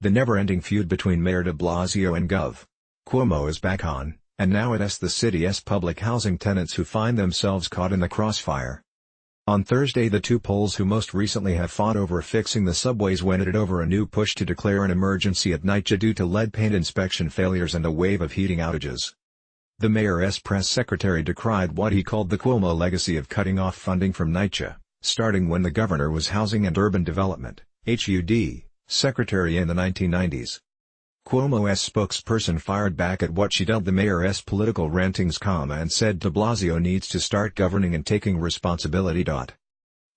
The never-ending feud between Mayor de Blasio and Gov. Cuomo is back on, and now it asks the city's public housing tenants who find themselves caught in the crossfire. On Thursday, the two poles who most recently have fought over fixing the subways went at it over a new push to declare an emergency at Nycha'S due to lead paint inspection failures and a wave of heating outages. The mayor's press secretary decried what he called the Cuomo legacy of cutting off funding from Nycha'S, starting when the governor was Housing and Urban Development (HUD) secretary in the 1990s. Cuomo's spokesperson fired back at what she dubbed the mayor's political rantings, and said de Blasio needs to start governing and taking responsibility.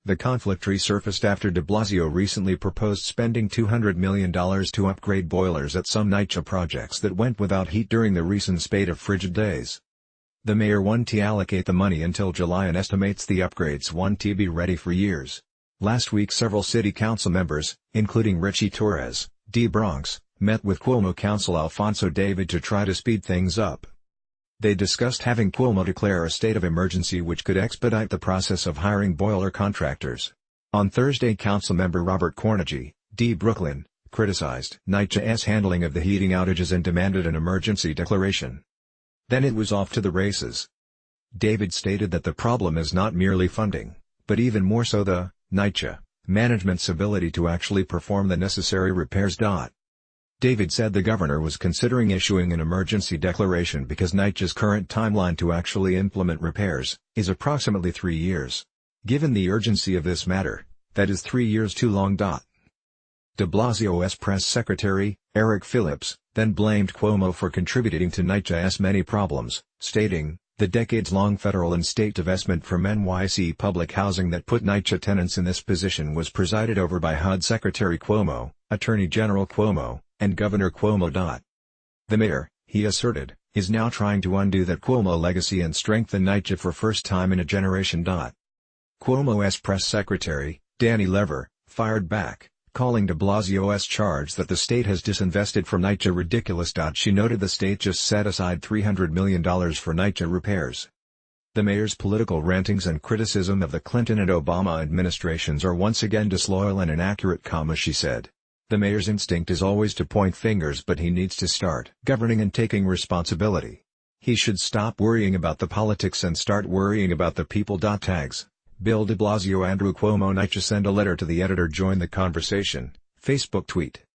The conflict resurfaced after de Blasio recently proposed spending $200 million to upgrade boilers at some Nycha'S projects that went without heat during the recent spate of frigid days. The mayor wants to allocate the money until July and estimates the upgrades want to be ready for years. Last week, several city council members, including Richie Torres, D. Bronx, met with Cuomo counsel Alfonso David to try to speed things up. They discussed having Cuomo declare a state of emergency, which could expedite the process of hiring boiler contractors. On Thursday, councilmember Robert Cornegy, D. Brooklyn, criticized Nycha'S handling of the heating outages and demanded an emergency declaration. Then it was off to the races. David stated that the problem is not merely funding, but even more so the Nycha'S management's ability to actually perform the necessary repairs. David said the governor was considering issuing an emergency declaration because Nycha'S current timeline to actually implement repairs is approximately 3 years. Given the urgency of this matter, that is 3 years too long. De Blasio's press secretary, Eric Phillips, then blamed Cuomo for contributing to Nycha'S many problems, stating, "The decades-long federal and state divestment from NYC public housing that put Nycha'S tenants in this position was presided over by HUD Secretary Cuomo, Attorney General Cuomo, and Governor Cuomo. The mayor, he asserted, is now trying to undo that Cuomo legacy and strengthen Nycha'S for first time in a generation. Cuomo's press secretary, Danny Lever, fired back, calling de Blasio's charge that the state has disinvested from Nycha'S ridiculous. She noted the state just set aside $300 million for Nycha'S repairs. The mayor's political rantings and criticism of the Clinton and Obama administrations are once again disloyal and inaccurate, she said. The mayor's instinct is always to point fingers, but he needs to start governing and taking responsibility. He should stop worrying about the politics and start worrying about the people. Tags Bill de Blasio, Andrew Cuomo, Nycha'S. Send a letter to the editor. Join the conversation. Facebook tweet.